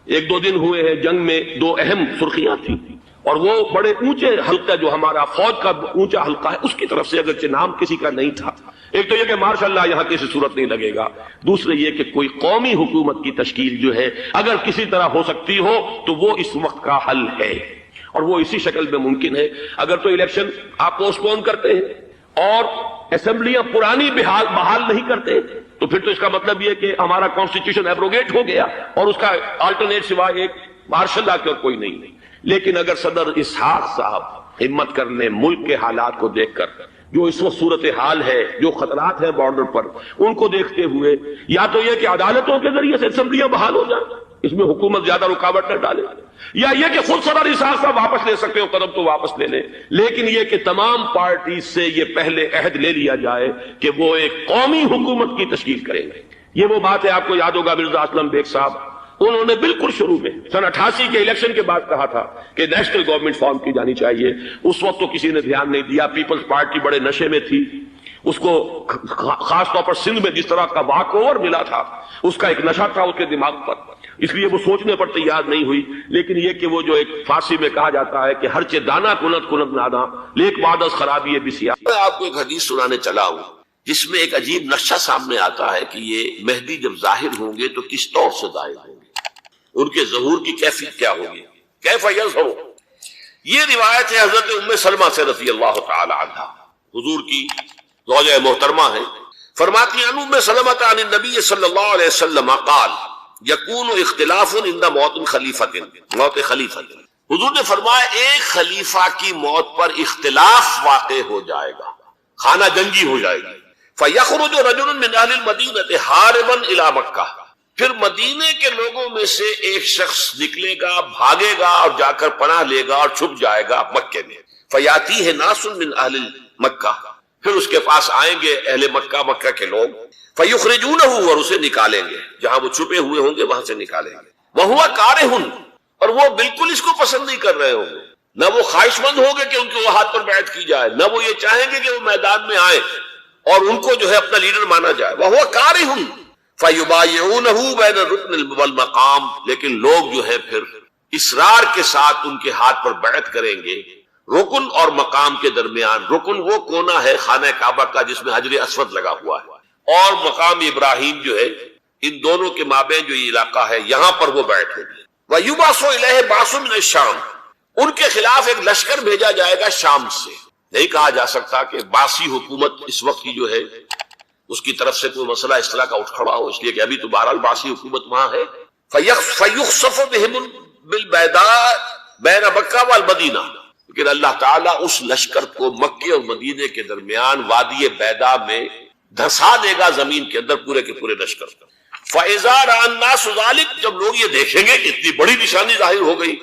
ایک دو دن ہوئے ہیں جنگ میں، دو اہم سرخیاں تھیں، اور وہ بڑے اونچے حلقہ جو ہمارا فوج کا اونچا حلقہ ہے اس کی طرف سے، اگرچہ نام کسی کا نہیں تھا، ایک تو یہ کہ ماشاء اللہ یہاں کسی صورت نہیں لگے گا، دوسرے یہ کہ کوئی قومی حکومت کی تشکیل جو ہے اگر کسی طرح ہو سکتی ہو تو وہ اس وقت کا حل ہے، اور وہ اسی شکل میں ممکن ہے۔ اگر تو الیکشن آپ پوسٹ پون کرتے ہیں اور اسمبلیاں پرانی بحال نہیں کرتے تو پھر تو اس کا مطلب یہ کہ ہمارا کانسٹیٹیوشن ایبروگیٹ ہو گیا اور اس کا آلٹرنیٹ سوائے ایک مارشل لا کے اور کوئی نہیں۔ لیکن اگر صدر اسحاق صاحب ہمت کر لیں، ملک کے حالات کو دیکھ کر، جو اس وقت صورتحال ہے، جو خطرات ہیں بارڈر پر، ان کو دیکھتے ہوئے یا تو یہ کہ عدالتوں کے ذریعے سے اسمبلیاں بحال ہو جائیں، اس میں حکومت زیادہ رکاوٹ نہ ڈالے، یا یہ کہ خود صدر اسحاق صاحب واپس لے سکتے ہو قدم تو واپس لے لیں، لیکن یہ کہ تمام پارٹی سے یہ پہلے عہد لے لیا جائے کہ وہ ایک قومی حکومت کی تشکیل کریں گے۔ یہ وہ بات ہے، آپ کو یاد ہوگا مرزا اسلم بیگ صاحب، انہوں نے بالکل شروع میں سن 88 کے الیکشن کے بعد کہا تھا کہ نیشنل گورنمنٹ فارم کی جانی چاہیے۔ اس وقت تو کسی نے دھیان نہیں دیا، پیپلز پارٹی بڑے نشے میں تھی، اس کو خاص طور پر سندھ میں جس طرح کا واک اوور ملا تھا، اس کا ایک نشہ تھا اس کے دماغ پر، اس لیے وہ سوچنے پر تیار نہیں ہوئی۔ لیکن یہ کہ وہ جو ایک فارسی میں کہا جاتا ہے کہ ہر چے دانا کنت کنت نادا لیک وعدس خرابی بسیا۔ میں آپ کو ایک حدیث سنانے چلا ہوں جس میں ایک عجیب نقشہ سامنے آتا ہے کہ یہ مہدی جب ظاہر ہوں گے تو کس طور سے ظاہر ہوں گے، ان کے ظہور کی کیفیت کیا ہوگی، کیف یظہر۔ یہ روایت ہے حضرت ام سلمہ سے رضی اللہ تعالی عنہا، حضور کی زوجہ محترمہ ہے، فرماتی ہیں ام سلمہ عن النبی صلی اللہ علیہ وسلم قال یکون اختلاف عند موت خلیفۃ، موت خلیفۃ، حضور نے فرمایا ایک خلیفہ کی موت پر اختلاف واقع ہو جائے گا، خانہ جنگی ہو جائے گی، فیخرج رجل من اہل المدینہ حاربا الی مکہ، پھر مدینے کے لوگوں میں سے ایک شخص نکلے گا، بھاگے گا اور جا کر پناہ لے گا اور چھپ جائے گا مکے میں، فیاتیہ ناس من اہل مکہ، پھر اس کے پاس آئیں گے اہل مکہ، مکہ کے لوگ، فیخرجونہ، اور اسے نکالیں گے، جہاں وہ چھپے ہوئے ہوں گے وہاں سے نکالیں گے، وہو کارہ، اور وہ بالکل اس کو پسند نہیں کر رہے ہوں گے، نہ وہ خواہش مند ہوں گے کہ ان کے ہاتھ پر بیعت کی جائے، نہ وہ یہ چاہیں گے کہ وہ میدان میں آئیں اور ان کو جو ہے اپنا لیڈر مانا جائے، وہو کارہ فیبایعونہ بین الرکن والمقام، لیکن لوگ جو ہے پھر اصرار کے ساتھ ان کے ہاتھ پر بیعت کریں گے رکن اور مقام کے درمیان۔ رکن وہ کونا ہے خانہ کعبہ کا جس میں حجر اسود لگا ہوا ہے، اور مقام ابراہیم جو ہے، ان دونوں کے مابین جو یہ علاقہ ہے یہاں پر وہ بیعت ہوگی۔ وَيُبَعْثُ إِلَيْهِ بَعْثٌ مِنَ الشَّامِ، ان کے خلاف ایک لشکر بھیجا جائے گا شام سے۔ نہیں کہا جا سکتا کہ باسی حکومت اس وقت کی جو ہے اس کی طرف سے کوئی مسئلہ اس طرح کا اٹھ کھڑا ہو، اس لیے کہ ابھی تو بہرحال باسی حکومت وہاں ہے۔ فَيُخْصَفُ بِهِمْ بِالْبَيْضَاءِ بَيْنَ مَكَّةَ وَالْمَدِينَةِ، لیکن اللہ تعالیٰ اس لشکر کو مکے اور مدینے کے درمیان وادی بیضاء میں دھسا دے گا، زمین کے اندر پورے کے پورے لشکر کا۔ فَإِذَا رَأَى النَّاسُ ذَلِكَ، جب لوگ یہ دیکھیں گے کہ اتنی بڑی نشانی ظاہر ہو گئی،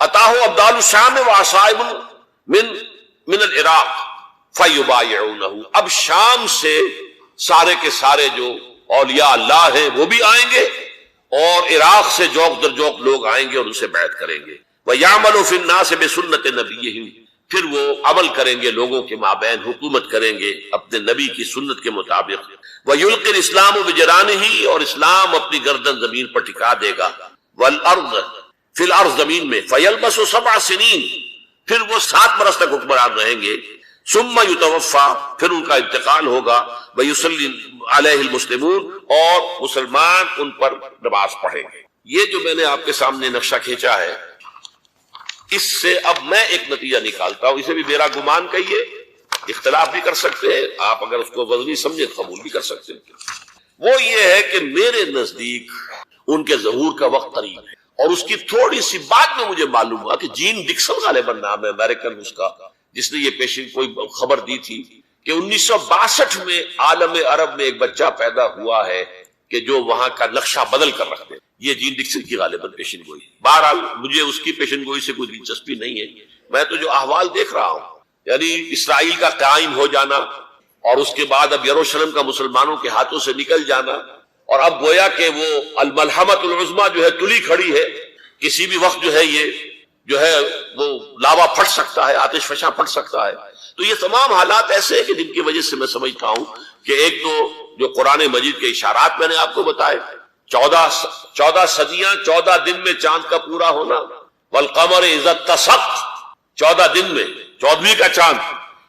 أَتَاهُ أَبْدَالُ الشَّامِ وَعَصَائِبٌ من العراق فَيُبَايِعُونَهُ، اب شام سے سارے کے سارے جو اولیاء اللہ ہیں وہ بھی آئیں گے، اور عراق سے جوق در جوق لوگ آئیں گے اور ان سے بیعت کریں گے۔ وَيَعْمَلُ فِي النَّاسِ بِسُنَّةِ نَبِيِّهِمْ، پھر وہ عمل کریں گے لوگوں کے مابین، حکومت کریں گے اپنے نبی کی سنت کے مطابق۔ وَيُلْقِي الْإِسْلَامُ بِجَرَانِهِ، اور اسلام اپنی گردن زمین پر ٹکا دے گا۔ وَالْأَرْضَ فِي الْأَرْضِ، زمین میں۔ فَيَلْبَسُ 7 سنین، پھر وہ 7 برس تک حکمران رہیں گے۔ ثُمَّ يُتَوَفَّى، پھر ان کا انتقال ہوگا۔ وَيُصَلِّي عَلَيْهِ الْمُسْلِمُونَ، اور مسلمان ان پر نماز پڑھیں گے۔ یہ جو میں نے آپ کے سامنے نقشہ کھینچا ہے، اس سے اب میں ایک نتیجہ نکالتا ہوں، اسے بھی میرا گمان کہیے، اختلاف بھی کر سکتے ہیں آپ، اگر اس کو وزنی سمجھے قبول بھی کر سکتے ہیں۔ وہ یہ ہے کہ میرے نزدیک ان کے ظہور کا وقت قریب ہے، اور اس کی تھوڑی سی بات میں مجھے معلوم ہوا کہ جین ڈکسن غالباً نام ہے امریکن اس کا، جس نے یہ پیشن کوئی خبر دی تھی کہ 1962 میں عالم عرب میں ایک بچہ پیدا ہوا ہے کہ جو وہاں کا نقشہ بدل کر رکھتے ہیں۔ یہ جین ڈکسن کی غالباً پیشن گوئی۔ بہرحال مجھے اس کی پیشن گوئی سے کوئی دلچسپی نہیں ہے، میں تو جو احوال دیکھ رہا ہوں، یعنی اسرائیل کا قائم ہو جانا، اور اس کے بعد اب یروشلم کا مسلمانوں کے ہاتھوں سے نکل جانا، اور اب گویا کہ وہ الملحمۃ العظمیٰ جو ہے تلی کھڑی ہے، کسی بھی وقت جو ہے یہ جو ہے وہ لاوا پھٹ سکتا ہے، آتش فشاں پھٹ سکتا ہے۔ تو یہ تمام حالات ایسے ہیں کہ جن کی وجہ سے میں سمجھتا ہوں کہ ایک تو جو قرآن مجید کے اشارات میں نے آپ کو بتائے، 14 صدیاں 14 دن میں چاند کا پورا ہونا، والقمر اذا اتسق، 14 دن میں 14ویں کا چاند۔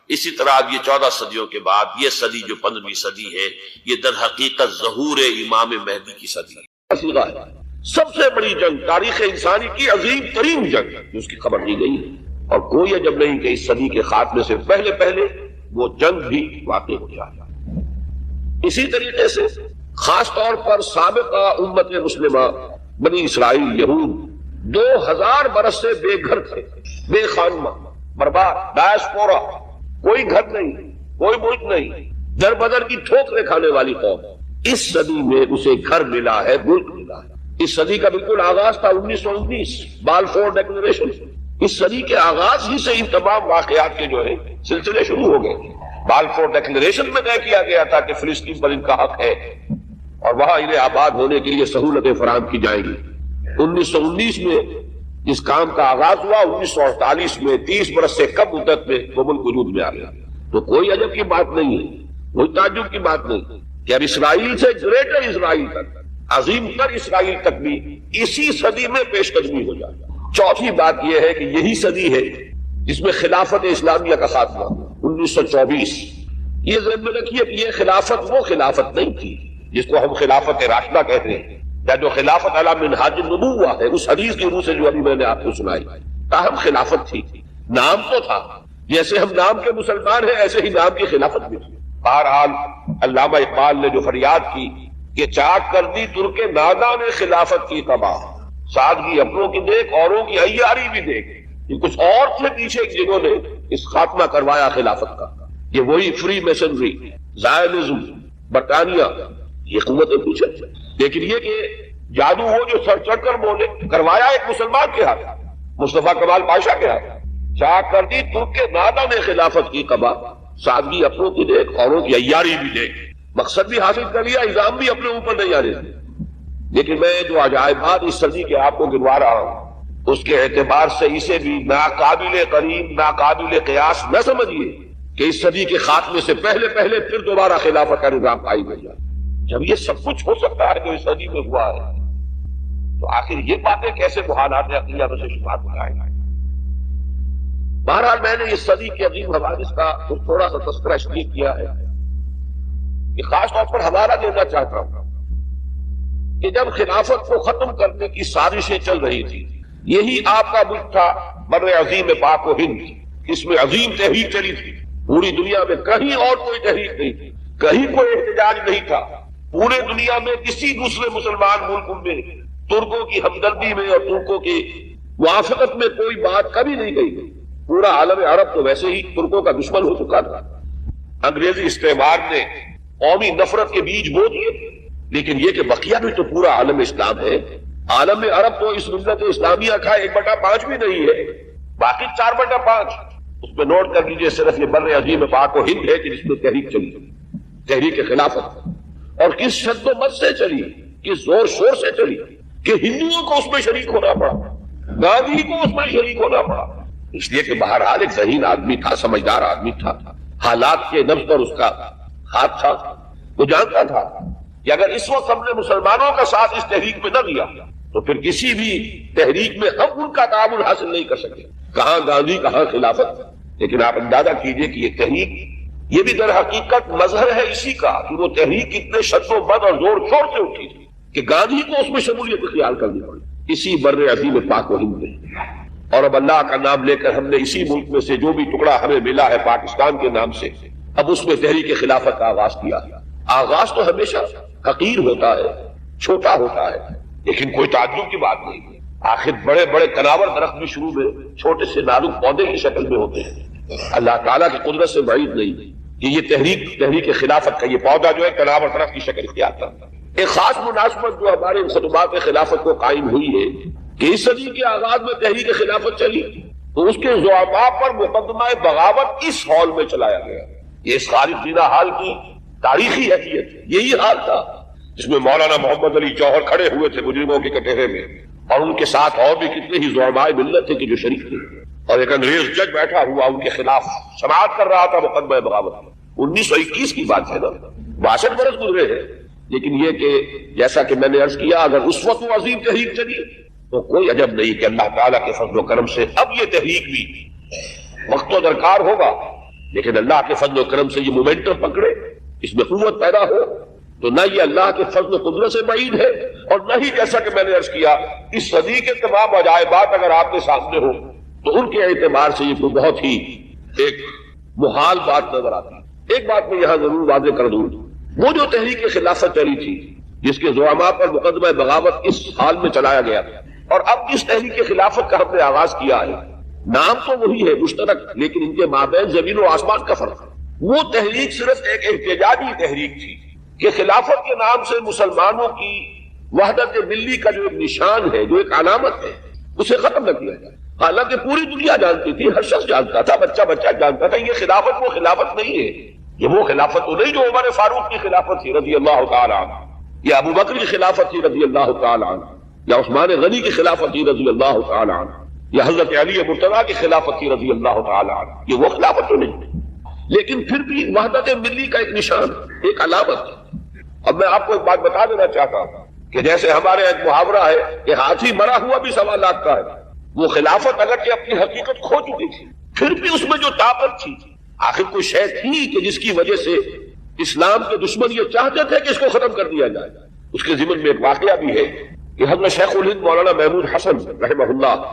اسی طرح اب یہ 14 صدیوں کے بعد یہ صدی جو 15ویں صدی ہے، یہ در حقیقت ظہور امام مہدی کی صدی ہے۔ سب سے بڑی جنگ، تاریخ انسانی کی عظیم ترین جنگ جس کی خبر دی گئی ہے، اور کوئی عجب نہیں کہ اس صدی کے خاتمے سے پہلے پہلے وہ جنگ بھی واقع ہو جائے۔ اسی طریقے سے خاص طور پر سابقہ امت مسلمہ بنی اسرائیل یہود 2000 برس سے بے گھر تھے، بے خانمہ، برباد، ڈائسپورا، کوئی گھر نہیں، کوئی ملک نہیں، در بدر کی ٹھوکریں کھانے والی قوم۔ اس صدی میں اسے گھر ملا ہے، ملک ملا ہے۔ اس صدی کا بالکل آغاز تھا 1919 بالفور ڈیکلریشن۔ اس صدی کے آغاز ہی سے ان تمام واقعات کے جو ہے سلسلے شروع ہو گئے۔ بالفور ڈیکلریشن میں طے کیا گیا تھا کہ فلسطین پر ان کا حق ہے، اور وہاں انہیں آباد ہونے کے لیے سہولتیں فراہم کی جائیں گی۔ 1919 میں اس کام کا آغاز ہوا، 1948 میں 30 برس سے کم مدت میں وہ ملک وجود میں آ گیا۔ تو کوئی عجب کی بات نہیں ہے، کوئی تعجب کی بات نہیں کہ اب اسرائیل سے گریٹر اسرائیل تک، عظیم تر اسرائیل تک بھی اسی صدی میں پیش قدمی ہو جائے۔ چوتھی بات یہ ہے کہ یہی صدی ہے جس میں خلافت اسلامیہ کا خاتمہ 1924۔ یہ ذہن میں رکھیے کہ یہ خلافت وہ خلافت نہیں تھی جس کو ہم خلافت راشدہ کہتے ہیں، یا جو خلافت علی منہاج النبوہ ہے اس حدیث کی روح سے جو ابھی میں نے آپ کو سنائی، تاہم خلافت تھی، نام تو تھا۔ جیسے ہم نام کے مسلمان ہیں ایسے ہی نام کی خلافت بھی تھی۔ بہرحال علامہ اقبال نے جو فریاد کی کہ چاک کر دی ترک نادا نے خلافت کی تباہ، سادگی اپنوں کی دیکھ اوروں کی عیاری بھی دیکھ، یہ کچھ اور تھے پیچھے جنہوں نے اس خاتمہ کروایا خلافت کا۔ یہ وہی فری میسنری، زائنزم، برطانیہ، یہ قوتیں پیچھے تھے۔ لیکن یہ کہ جادو وہ جو سر چڑھ کر بولے کروایا ایک مسلمان کے ہاتھ، مصطفیٰ کمال پاشا کے ہاتھ۔ چاک کر دی ترک نادا نے خلافت کی قبا، سادگی اپنوں کی دیکھ اوروں کی عیاری بھی دیکھ، مقصد بھی حاصل کر لیا، الزام بھی اپنے اوپر نہیں آ رہے۔ لیکن میں جو عجائبات اس صدی کے آپ کو گنوا رہا ہوں اس کے اعتبار سے اسے بھی ناقابل قریب، ناقابل قیاس نہ سمجھیے کہ اس صدی کے خاتمے سے پہلے پہلے پھر دوبارہ خلافت کا نظام قائم ہو جائے۔ جب یہ سب کچھ ہو سکتا ہے جو اس صدی میں ہوا ہے، تو آخر یہ باتیں کیسے محالات عقلیہ میں سے شمار بتائیں گے؟ بہرحال میں نے اس صدی کے عظیم حوادث کا تھوڑا سا تذکرہ اس لیے کیا ہے کہ خاص طور پر حوالہ دینا چاہتا ہوں کہ جب خلافت کو ختم کرنے کی سازشیں چل رہی تھی، یہی آپ کا ملک تھا بر عظیم پاک و ہند، اس میں عظیم تحریک چلی تھی، پوری دنیا میں کہیں اور کوئی تحریک نہیں تھی، کہیں کوئی احتجاج نہیں تھا، پورے دنیا میں کسی دوسرے مسلمان ملک میں ترکوں کی ہمدردی میں اور ترکوں کی موافقت میں کوئی بات کبھی نہیں کہی گئی۔ پورا عالم عرب تو ویسے ہی ترکوں کا دشمن ہو چکا تھا، انگریزی استعمار نے قومی نفرت کے بیج بو دیے، لیکن یہ کہ بقیہ بھی تو پورا عالم اسلام ہے. عالم عرب تو اس ملت اسلامیہ کا 1/5 بھی نہیں ہے، باقی 4/5. اس پہ نوٹ کر لیجیے صرف یہ بر عظیم پاک و ہند ہے کہ جس میں تحریک چلی، تحریک خلافت، اور کس شد و مت سے چلی، کس زور شور سے چلی کہ ہندوؤں کو اس میں شریک ہونا پڑا، گاندھی کو اس میں شریک ہونا پڑا. اس لیے کہ بہرحال ایک ذہین آدمی تھا، سمجھدار آدمی تھا، حالات کے نبض پر اس کا ہاتھ تھا. وہ جانتا تھا کہ اگر اس وقت ہم نے مسلمانوں کا ساتھ اس تحریک میں نہ دیا تو پھر کسی بھی تحریک میں ہم ان کا تعاون حاصل نہیں کر سکے. کہاں گاندھی، کہاں خلافت. لیکن آپ اندازہ کیجئے کہ یہ تحریک، یہ بھی در حقیقت مظہر ہے اسی کا کہ وہ تحریک اتنے شد و بد اور زور شور سے اٹھی تھی کہ گاندھی کو اس میں شمولیت اختیار کرنی پڑی اسی بر عظیم پاک و ہند میں. اور اب اللہ کا نام لے کر ہم نے اسی ملک میں سے جو بھی ٹکڑا ہمیں ملا ہے پاکستان کے نام سے، اب اس میں تحریک خلافت کا آغاز کیا. آغاز تو ہمیشہ حقیر ہوتا ہے، چھوٹا ہوتا ہے، لیکن کوئی تعجب کی بات نہیں. آخر بڑے بڑے کناور درخت بھی شروع میں چھوٹے سے نازک پودے کی شکل میں ہوتے ہیں. اللہ تعالیٰ کی قدرت سے بعید نہیں کہ یہ تحریک خلافت کا یہ پودا جو ہے کناور درخت کی شکل اختیار کرتا. ایک خاص مناسبت جو ہمارے خطبات خلافت کو قائم ہوئی ہے کہ اس صدی کے آغاز میں تحریک خلافت چلی تو اس کے زعماء پر مقدمہ بغاوت اس ہال میں چلایا گیا. یہ اس خالد زینا ہال کی تاریخی حیثیت ہے. یہی حال تھا جس میں مولانا محمد علی جوہر کھڑے ہوئے تھے مجرموں کے کٹہرے میں، اور ان کے ساتھ اور بھی کتنے ہی زعماء ملت تھے کہ جو شریک تھے، اور ایک انگریز جج بیٹھا ہوا ان کے خلاف سماعت کر رہا تھا مقدمہ بغاوت. 1921 کی بات ہے نا، 62 برس گزرے ہیں. لیکن یہ کہ جیسا کہ میں نے عرض کیا اگر اس وقت وہ عظیم تحریک چلی تو کوئی عجب نہیں کہ اللہ تعالیٰ کے فضل و کرم سے اب یہ تحریک بھی وقت تو درکار ہوگا، لیکن اللہ کے فضل و کرم سے یہ مومنٹم پکڑے، اس میں قوت پیدا ہو. تو نہ یہ اللہ کے فضل و قدرت سے بعید ہے، اور نہ ہی جیسا کہ میں نے عرض کیا اس صدی کے تمام عجائبات اگر آپ کے سامنے ہو تو ان کے اعتبار سے یہ بہت ہی ایک محال بات نظر آتی. ایک بات میں یہاں ضرور واضح کر دوں، وہ جو تحریک خلافت چلی تھی جس کے زعماء پر مقدمہ بغاوت اس حال میں چلایا گیا، اور اب جس تحریک خلافت کا ہم نے آغاز کیا ہے، نام تو وہی ہے مشترک، لیکن ان کے مابین زمین و آسمان کا فرق ہے. وہ تحریک صرف ایک احتجاجی تحریک تھی کہ خلافت کے نام سے مسلمانوں کی وحدت ملی کا جو ایک نشان ہے، جو ایک علامت ہے، اسے ختم نہ کیا جائے. حالانکہ پوری دنیا جانتی تھی، ہر شخص جانتا تھا، بچہ جانتا تھا یہ خلافت وہ خلافت نہیں ہے. یہ وہ خلافت تو نہیں جو عمر فاروق کی خلافت تھی رضی اللہ تعالی عنہ، یا ابو بکر کی خلافت تھی رضی اللہ تعالی عنہ، یا عثمان غنی کی خلافت تھی رضی اللہ تعالی عنہ، یا حضرت علی مرتضیٰ کی خلافت تھی رضی اللہ تعالی عنہ. یہ وہ خلافت تو نہیں، لیکن پھر بھی وحدت ملی کا ایک نشان، ایک علامت. اب میں آپ کو ایک بات بتا دینا چاہتا ہوں کہ جیسے ہمارے ایک محاورہ ہے کہ ہاتھی مرا ہوا بھی 1.25 لاکھ کا ہے. وہ خلافت اگرچہ اپنی حقیقت کھو چکی تھی، پھر بھی اس میں جو طاقت تھی، آخر کوئی شے تھی کہ جس کی وجہ سے اسلام کے دشمن یہ چاہتے تھے کہ اس کو ختم کر دیا جائے. اس کے ضمن میں ایک واقعہ بھی ہے کہ حضرت شیخ الہند مولانا محمود حسن رحمہ اللہ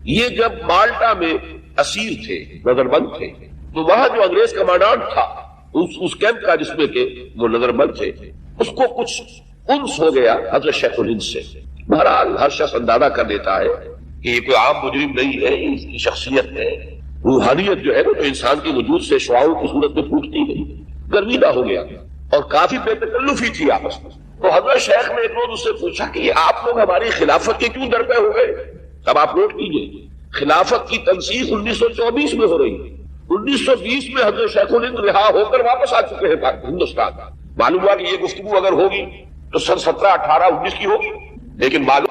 یہ جب مالٹا میں اسیر تھے، نظر بند تھے، تو وہاں جو انگریز کمانڈانٹ تھا اس کیمپ کا جس میں کہ وہ نظر بند تھے، اس کو کچھ انس ہو گیا حضرت شیخ الہند سے. بہرحال ہر شخص اندازہ کر لیتا ہے کہ یہ کوئی عام مجرم نہیں ہے، اس کی شخصیت ہے، روحانیت جو ہے نا تو انسان کے وجود سے شعاعوں کی صورت میں پھوٹتی گئی. گرمیدہ ہو گیا اور کافی بے تکلفی تھی آپس میں. تو حضرت شیخ نے ایک روز اس سے پوچھا کہ یہ آپ لوگ ہماری خلافت کے کیوں درپے ہو گئے؟ اب آپ نوٹ کیجئے خلافت کی تنسیخ 1924 میں ہو رہی ہے، 1920 میں حضرت شیخ الہند رہا ہو کر واپس آ چکے ہیں ہندوستان. معلوم ہوا کہ یہ گفتگو اگر ہوگی تو سن 17، 18، 19 کی ہوگی، لیکن معلوم